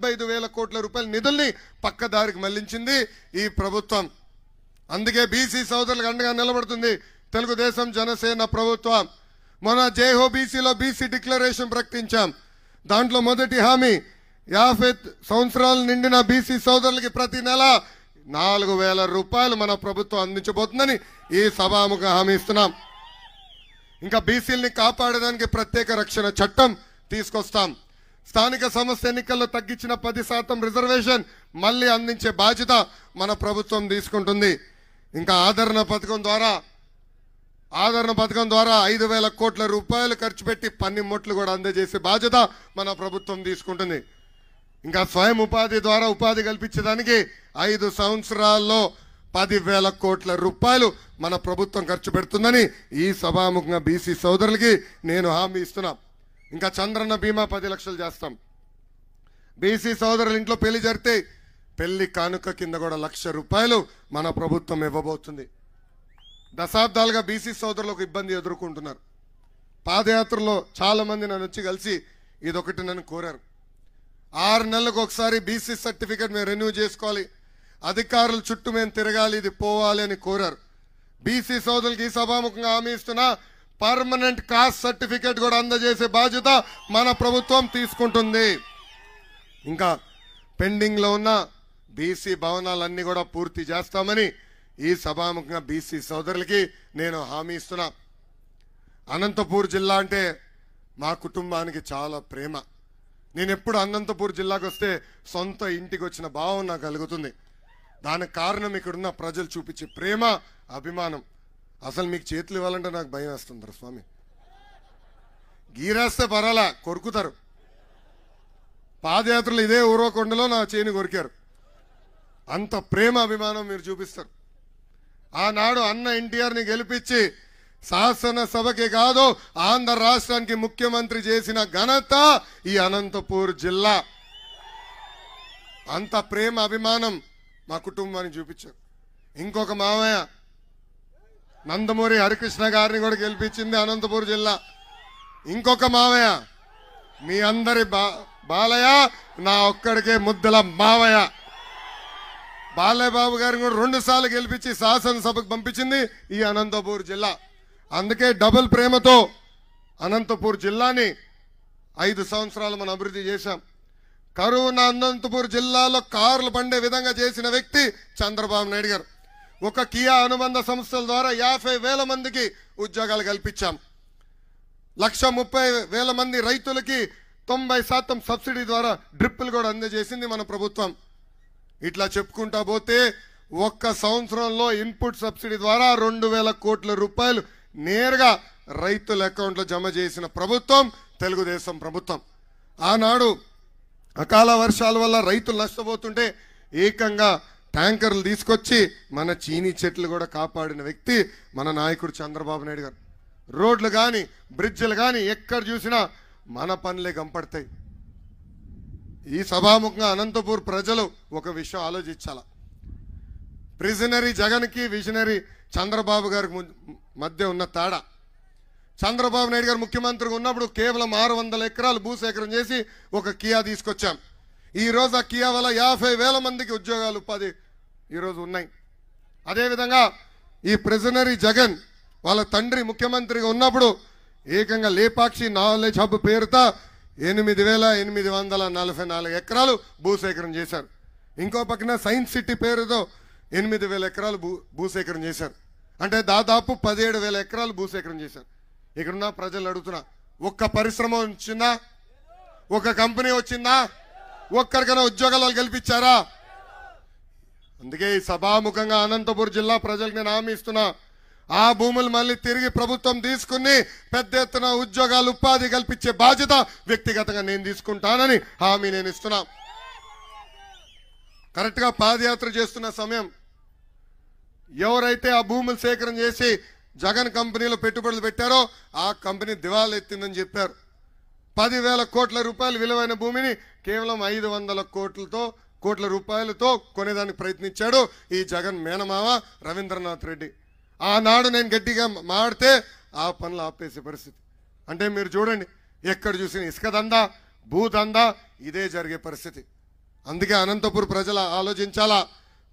75,000 కోట్ల రూపాయల నిధుల్ని పక్కదారికి మళ్లించింది ఈ ప్రభుత్వం. అందుకే బీసీ సోదరులకు అండగా నిలబడుతుంది తెలుగుదేశం జనసేన ప్రభుత్వం. మొన్న జైహో బీసీలో బీసీ డిక్లరేషన్ ప్రకటించాం. దాంట్లో మొదటి హామీ 50 సంవత్సరాలు నిండిన బీసీ సోదరులకి ప్రతి నెల 4,000 రూపాయలు మన ప్రభుత్వం అందించబోతుందని ఈ సభాముఖ హామీ ఇస్తున్నాం. ఇంకా బీసీలని కాపాడడానికి ప్రత్యేక రక్షణ చట్టం తీసుకొస్తాం. స్థానిక సంస్థ ఎన్నికల్లో తగ్గించిన 10% రిజర్వేషన్ మళ్ళీ అందించే బాధ్యత మన ప్రభుత్వం తీసుకుంటుంది. ఇంకా ఆదరణ పథకం ద్వారా 5,000 కోట్ల రూపాయలు ఖర్చు పెట్టి పన్నిముట్లు కూడా అందజేసే బాధ్యత మన ప్రభుత్వం తీసుకుంటుంది. ఇంకా స్వయం ఉపాధి ద్వారా ఉపాధి కల్పించడానికి 5 సంవత్సరాల్లో 10,000 కోట్ల రూపాయలు మన ప్రభుత్వం ఖర్చు పెడుతుందని ఈ సభాముఖంగా బీసీ సోదరులకి నేను హామీ ఇస్తున్నా. ఇంకా చంద్రన్న బీమా 10 లక్షలు చేస్తాం. బీసీ సోదరుల ఇంట్లో పెళ్లి జరిగితే పెళ్లి కానుక కింద కూడా 1,00,000 రూపాయలు మన ప్రభుత్వం ఇవ్వబోతుంది. దశాబ్దాలుగా బీసీ సోదరులు ఒక ఇబ్బంది ఎదుర్కొంటున్నారు. పాదయాత్రలో చాలా మంది నన్ను వచ్చి కలిసి ఇదొకటి నన్ను కోరారు. 6 నెలలకు ఒకసారి బీసీ సర్టిఫికేట్ మేము రెన్యూ చేసుకోవాలి, అధికారుల చుట్టూ మేము తిరగాలి, ఇది పోవాలి అని కోరారు. బీసీ సోదరులకి ఈ సభాముఖంగా హామీ ఇస్తున్నా, పర్మనెంట్ కాస్ట్ సర్టిఫికేట్ కూడా అందజేసే బాధ్యత మన ప్రభుత్వం తీసుకుంటుంది. ఇంకా పెండింగ్ లో ఉన్న బీసీ భవనాలన్నీ కూడా పూర్తి చేస్తామని ఈ సభాముఖంగా బీసీ సోదరులకి నేను హామీ ఇస్తున్నా. అనంతపూర్ జిల్లా అంటే మా కుటుంబానికి చాలా ప్రేమ. నేను ఎప్పుడు అనంతపూర్ జిల్లాకు వస్తే సొంత ఇంటికి వచ్చిన భావం నాకు కలుగుతుంది. దానికి కారణం ఇక్కడున్న ప్రజలు చూపించే ప్రేమ, అభిమానం. అసలు మీకు చేతులు ఇవ్వాలంటే నాకు భయం వేస్తుంది స్వామి. గీరేస్తే పరాలా కొరుకుతారు. పాదయాత్రలు ఇదే ఊరవకొండలో నా చేని కొరికారు. అంత ప్రేమ అభిమానం మీరు చూపిస్తారు. ఆనాడు అన్న ఎన్టీఆర్ని గెలిపించి శాసనసభకి కాదు ఆంధ్ర రాష్ట్రానికి ముఖ్యమంత్రి చేసిన ఘనత ఈ అనంతపూర్ జిల్లా. అంత ప్రేమ అభిమానం మా కుటుంబానికి చూపించారు. ఇంకొక మామయ్య నందమూరి హరికృష్ణ గారిని కూడా గెలిపించింది అనంతపూర్ జిల్లా. ఇంకొక మామయ్య మీ అందరి బాలయ్య, నా ఒక్కడికే ముద్దల మావయ్య బాలయ్య బాబు గారిని కూడా 2 సార్లు గెలిపించి శాసనసభకు పంపించింది ఈ అనంతపూర్ జిల్లా. అందుకే డబుల్ ప్రేమతో అనంతపూర్ జిల్లాని 5 సంవత్సరాలు మనం అభివృద్ధి చేశాం. కరువున్న అనంతపూర్ జిల్లాలో కార్లు పండే విధంగా చేసిన వ్యక్తి చంద్రబాబు నాయుడు గారు. ఒక కియా అనుబంధ సంస్థల ద్వారా 50,000 మందికి ఉద్యోగాలు కల్పించాం. 130,000 మంది రైతులకి 90% సబ్సిడీ ద్వారా డ్రిప్పులు కూడా అందజేసింది మన ప్రభుత్వం. ఇట్లా చెప్పుకుంటా పోతే ఒక్క సంవత్సరంలో ఇన్పుట్ సబ్సిడీ ద్వారా 2,000 కోట్ల రూపాయలు నేరుగా రైతుల అకౌంట్లో జమ చేసిన ప్రభుత్వం తెలుగుదేశం ప్రభుత్వం. ఆనాడు అకాల వర్షాల వల్ల రైతులు నష్టపోతుంటే ఏకంగా ట్యాంకర్లు తీసుకొచ్చి మన చీనీ చెట్లు కూడా కాపాడిన వ్యక్తి మన నాయకుడు చంద్రబాబు నాయుడు గారు. రోడ్లు కానీ బ్రిడ్జిలు కానీ ఎక్కడ చూసినా మన పనులే కనపడతాయి. ఈ సభాముఖంగా అనంతపూర్ ప్రజలు ఒక విషయం ఆలోచించాల. ప్రిజనరీ జగన్కి విజనరీ చంద్రబాబు గారికి మధ్య ఉన్న తేడా. చంద్రబాబు నాయుడు గారు ముఖ్యమంత్రిగా ఉన్నప్పుడు కేవలం 600 ఎకరాలు భూసేకరణ చేసి ఒక కియా తీసుకొచ్చాం. ఈరోజు ఆ కియా వల్ల 50,000 మందికి ఉద్యోగాలు ఉపాధి ఈరోజు ఉన్నాయి. అదేవిధంగా ఈ ప్రిజనరీ జగన్ వాళ్ళ తండ్రి ముఖ్యమంత్రిగా ఉన్నప్పుడు ఏకంగా లేపాక్షి నాలెడ్జ్ హబ్ పేరుతో 8,844 ఎకరాలు భూసేకరణ చేశారు. ఇంకో పక్కన సైన్స్ సిటీ పేరుతో 8,000 ఎకరాలు భూసేకరణ చేశారు. అంటే దాదాపు 17,000 ఎకరాలు భూసేకరణ చేశారు. ఇక్కడున్న ప్రజలు అడుగుతున్నా, ఒక్క పరిశ్రమ వచ్చిందా? ఒక కంపెనీ వచ్చిందా? ఒక్కరికైనా ఉద్యోగాలు కల్పించారా? అందుకే ఈ సభాముఖంగా అనంతపూర్ జిల్లా ప్రజలకు నేను హామీ ఇస్తున్నా, ఆ భూములు మళ్ళీ తిరిగి ప్రభుత్వం తీసుకుని పెద్ద ఎత్తున ఉద్యోగాలు ఉపాధి కల్పించే బాధ్యత వ్యక్తిగతంగా నేను తీసుకుంటానని హామీ నేను ఇస్తున్నా. కరెక్ట్గా పాదయాత్ర చేస్తున్న సమయం ఎవరైతే ఆ భూములు సేకరణ చేసి జగన్ కంపెనీలో పెట్టుబడులు పెట్టారో ఆ కంపెనీ దివాలా ఎత్తిందని చెప్పారు. 10,000 కోట్ల రూపాయలు విలువైన భూమిని కేవలం 500 కోట్ల రూపాయలతో కొనేదానికి ప్రయత్నించాడు ఈ జగన్ మేనమామ రవీంద్రనాథ్ రెడ్డి. ఆనాడు నేను గట్టిగా మాడితే ఆ పనులు ఆపేసే పరిస్థితి. అంటే మీరు చూడండి, ఎక్కడ చూసిన ఇసుక దందా, భూదందా ఇదే జరిగే పరిస్థితి. అందుకే అనంతపురం ప్రజలు ఆలోచించాలా,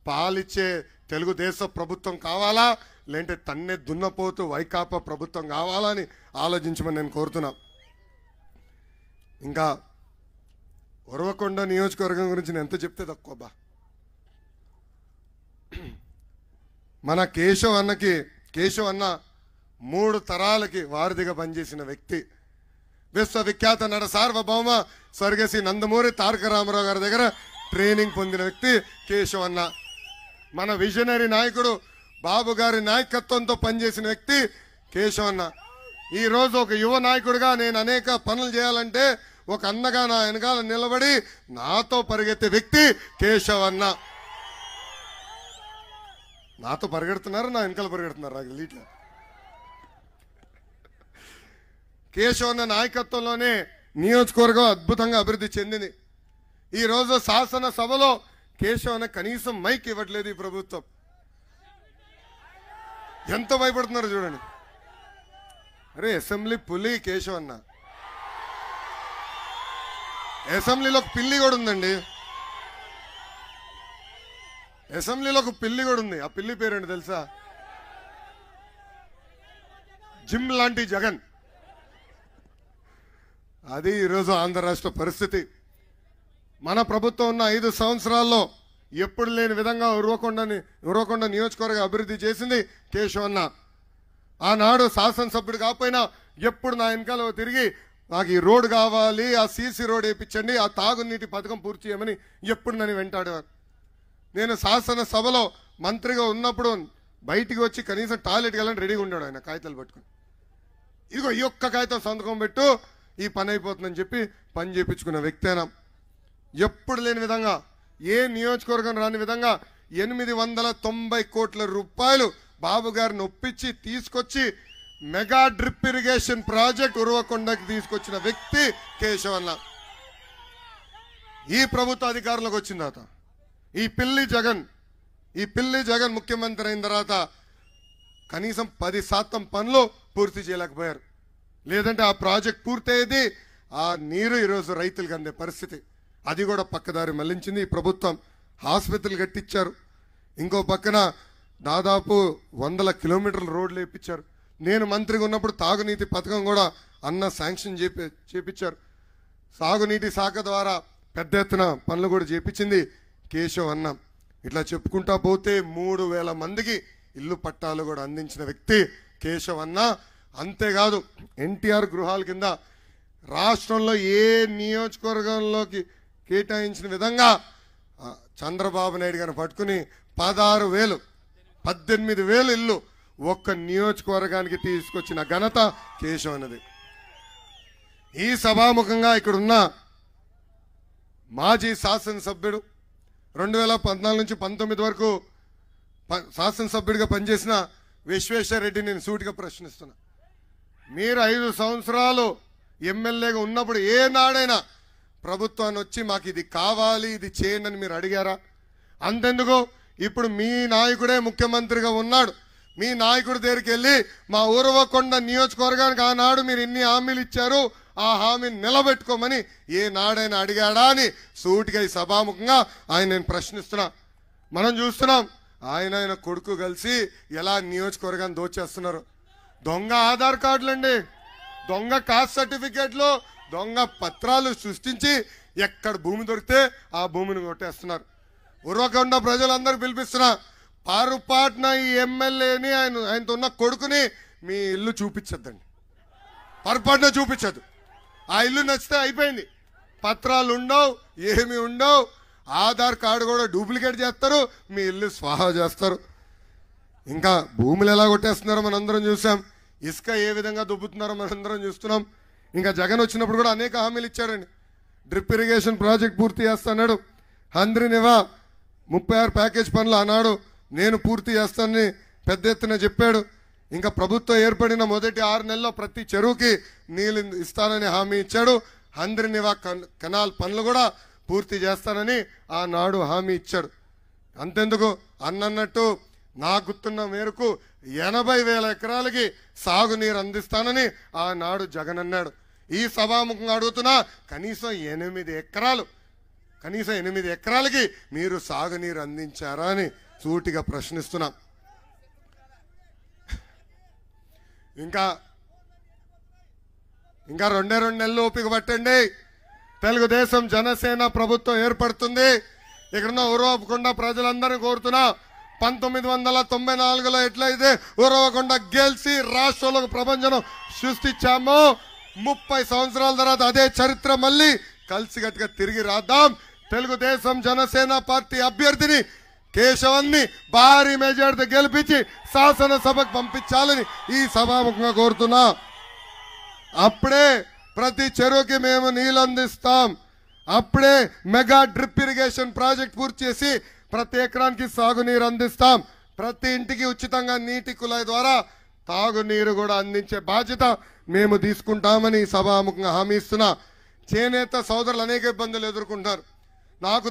పాలిచ్చే తెలుగుదేశం ప్రభుత్వం కావాలా, లేదంటే తన్నే దున్నపోతూ వైకాపా ప్రభుత్వం కావాలా అని ఆలోచించమని నేను కోరుతున్నా. ఇంకా ఉరవకొండ నియోజకవర్గం గురించి నేను ఎంత చెప్తే తక్కువ బా. మన కేశవ్ అన్న 3 తరాలకి వారధిగా పనిచేసిన వ్యక్తి. విశ్వవిఖ్యాత నట సార్వభౌమ స్వర్గశ్రీ నందమూరి తారక రామారావు గారి దగ్గర ట్రైనింగ్ పొందిన వ్యక్తి కేశవ్ అన్న. మన విజనరీ నాయకుడు బాబు గారి నాయకత్వంతో పనిచేసిన వ్యక్తి కేశవ్ అన్న. ఈరోజు ఒక యువ నాయకుడిగా నేను అనేక పనులు చేయాలంటే ఒక అన్నగా నా వెనకాల నిలబడి నాతో పరిగెత్తే వ్యక్తి కేశవ్ అన్న. నాతో పరిగెడుతున్నారు, నా వెనకాల పరిగెడుతున్నారు నాకు లీట్లో. కేశవ్ అన్న నాయకత్వంలోనే నియోజకవర్గం అద్భుతంగా అభివృద్ధి చెందింది. ఈరోజు శాసనసభలో కేశవ్ అన్న కనీసం మైక్ ఇవ్వట్లేదు ఈ ప్రభుత్వం. ఎంత భయపడుతున్నారు చూడండి. అరే అసెంబ్లీ పులి కేశవ్ అన్న. అసెంబ్లీలో ఒక పిల్లి కూడా ఉందండి. అసెంబ్లీలో ఒక పిల్లి కూడా ఉంది. ఆ పిల్లి పేరేంటి తెలుసా? జిమ్ లాంటి జగన్. అది ఈరోజు ఆంధ్ర రాష్ట్ర పరిస్థితి. మన ప్రభుత్వం ఉన్న 5 సంవత్సరాల్లో ఎప్పుడు లేని విధంగా ఉరవకొండ నియోజకవర్గ అభివృద్ధి చేసింది కేశవ్ అన్న. ఆనాడు శాసనసభ్యుడు కాకపోయినా ఎప్పుడు నా వెనకాల తిరిగి నాకు ఈ రోడ్డు కావాలి, ఆ సీసీ రోడ్ వేయించండి, ఆ తాగునీటి పథకం పూర్తి చేయమని ఎప్పుడు నన్ను వెంటాడేవారు. నేను శాసనసభలో మంత్రిగా ఉన్నప్పుడు బయటికి వచ్చి కనీసం టాయిలెట్కి వెళ్ళని రెడీగా ఉన్నాడు ఆయన కాగితాలు పట్టుకుని. ఇదిగో ఈ ఒక్క కాగితం సంతకం పెట్టు, ఈ పని అయిపోతుందని చెప్పి పని చేయించుకున్న వ్యక్తి అయినా. ఎప్పుడు లేని విధంగా, ఏ నియోజకవర్గం రాని విధంగా 890 కోట్ల రూపాయలు బాబు గారిని ఒప్పించి తీసుకొచ్చి మెగా డ్రిప్ ఇరిగేషన్ ప్రాజెక్ట్ ఉరవకొండకి తీసుకొచ్చిన వ్యక్తి కేశవ్ అన్న. ఈ ప్రభుత్వ అధికారంలోకి వచ్చిన తర్వాత ఈ పిల్లి జగన్ ముఖ్యమంత్రి అయిన తర్వాత కనీసం 10% పనులు పూర్తి చేయలేకపోయారు. లేదంటే ఆ ప్రాజెక్ట్ పూర్తయ్యేది, ఆ నీరు ఈరోజు రైతులకు అందే పరిస్థితి. అది కూడా పక్కదారి మళ్లించింది ఈ ప్రభుత్వం. ఆసుపత్రులు కట్టించారు. ఇంకో పక్కన దాదాపు 100 కిలోమీటర్ల రోడ్లు వేయించారు. నేను మంత్రిగా ఉన్నప్పుడు తాగునీటి పథకం కూడా అన్న శాంక్షన్ చేపించారు. సాగునీటి శాఖ ద్వారా పెద్ద ఎత్తున పనులు కూడా చేపించింది కేశవ్ అన్న. ఇట్లా చెప్పుకుంటా పోతే 3000 మందికి ఇల్లు పట్టాలు కూడా అందించిన వ్యక్తి కేశవ్ అన్న. అంతేకాదు ఎన్టీఆర్ గృహాల కింద రాష్ట్రంలో ఏ నియోజకవర్గంలోకి కేటాయించిన విధంగా చంద్రబాబు నాయుడు గారిని పట్టుకుని 18,000 ఇల్లు ఒక్క నియోజకవర్గానికి తీసుకొచ్చిన ఘనత కేశవ్ అన్నది. ఈ సభాముఖంగా ఇక్కడున్న మాజీ శాసనసభ్యుడు 2014 నుంచి 19 వరకు శాసనసభ్యుడిగా పనిచేసిన విశ్వేశ్వరరెడ్డిని నేను సూటిగా ప్రశ్నిస్తున్నా. మీరు 5 సంవత్సరాలు ఎమ్మెల్యేగా ఉన్నప్పుడు ఏనాడైనా ప్రభుత్వాన్ని వచ్చి మాకు ఇది కావాలి, ఇది చేయండి అని మీరు అడిగారా? అంతెందుకు, ఇప్పుడు మీ నాయకుడే ముఖ్యమంత్రిగా ఉన్నాడు. మీ నాయకుడి దగ్గరికి వెళ్ళి మా ఉరవకొండ నియోజకవర్గానికి ఆనాడు మీరు ఇన్ని హామీలు ఇచ్చారు, ఆ హామీని నిలబెట్టుకోమని ఏ నాడైనా అడిగాడా అని సూటిగా ఈ సభాముఖంగా ఆయన నేను ప్రశ్నిస్తున్నా. మనం చూస్తున్నాం ఆయన కొడుకు కలిసి ఎలా నియోజకవర్గాన్ని దోచేస్తున్నారు. దొంగ ఆధార్ కార్డులండి, దొంగ కాస్ట్ సర్టిఫికేట్లు, దొంగ పత్రాలు సృష్టించి ఎక్కడ భూమి దొరికితే ఆ భూమిని కొట్టేస్తున్నారు. ఉరవకొండ ప్రజలందరూ పిలిపిస్తున్నా, పొరపాటున ఈ ఎమ్మెల్యేని ఆయనతో ఉన్న కొడుకుని మీ ఇల్లు చూపించద్దండి. పొరపాటున చూపించద్దు. ఆ ఇల్లు నచ్చితే అయిపోయింది. పత్రాలు ఉండవు, ఏమి ఉండవు, ఆధార్ కార్డు కూడా డూప్లికేట్ చేస్తారు, మీ ఇల్లు స్వాహా చేస్తారు. ఇంకా భూములు ఎలా కొట్టేస్తున్నారో మనందరం చూసాం. ఇసుక ఏ విధంగా దుబ్బుతున్నారో మనందరం చూస్తున్నాం. ఇంకా జగన్ వచ్చినప్పుడు కూడా అనేక హామీలు ఇచ్చాడండి. డ్రిప్ ఇరిగేషన్ ప్రాజెక్ట్ పూర్తి చేస్తాడు. హంద్రినివా 36 ప్యాకేజ్ పనులు ఆనాడు నేను పూర్తి చేస్తానని పెద్ద ఎత్తున చెప్పాడు. ఇంకా ప్రభుత్వం ఏర్పడిన మొదటి 6 నెలల్లో ప్రతి చెరువుకి నీళ్ళు ఇస్తానని హామీ ఇచ్చాడు. హంద్రినివా కెనాల్ పనులు కూడా పూర్తి చేస్తానని ఆనాడు హామీ ఇచ్చాడు. అంతెందుకు, అన్నట్టు నా గుర్తున్న మేరకు 80,000 ఎకరాలకి సాగునీరు అందిస్తానని ఆనాడు జగన్ అన్నాడు. ఈ సభాముఖంగా అడుగుతున్నా, కనీసం 8 ఎకరాలు కనీసం 8 ఎకరాలకి మీరు సాగునీరు అందించారా అని సూటిగా ప్రశ్నిస్తున్నాం. ఇంకా 2 నెలలు ఓపిక పట్టండి. తెలుగుదేశం జనసేన ప్రభుత్వం ఏర్పడుతుంది. ఇక్కడున్న ఉరవకొండ ప్రజలందరినీ కోరుతున్నా, 1994లో ఎట్లయితే ఉరవకొండ గెలిచి రాష్ట్రంలో ప్రపంచం సృష్టించామో 30 సంవత్సరాల తర్వాత అదే చరిత్ర మళ్ళీ కలిసికట్టుగా తిరిగి రాద్దాం. తెలుగుదేశం జనసేన పార్టీ అభ్యర్థిని కేశవన్ని భారీ మెజార్టీతో గెలిపించి శాసనసభకు పంపించాలని ఈ సభాముఖంగా కోరుతున్నా. అప్పుడే ప్రతి చెరువుకి మేము నీళ్ళు అందిస్తాం. అప్పుడే మెగా డ్రిప్ ఇరిగేషన్ ప్రాజెక్ట్ పూర్తి చేసి ప్రతి ఎకరానికి సాగునీరు అందిస్తాం. ప్రతి ఇంటికి ఉచితంగా నీటి కుళాయి ద్వారా తాగునీరు కూడా అందించే బాధ్యత మేము తీసుకుంటామని సభాముఖంగా హామీ ఇస్తున్నా. చేనేత సోదరులు అనేక ఇబ్బందులు ఎదుర్కొంటారు. నాకు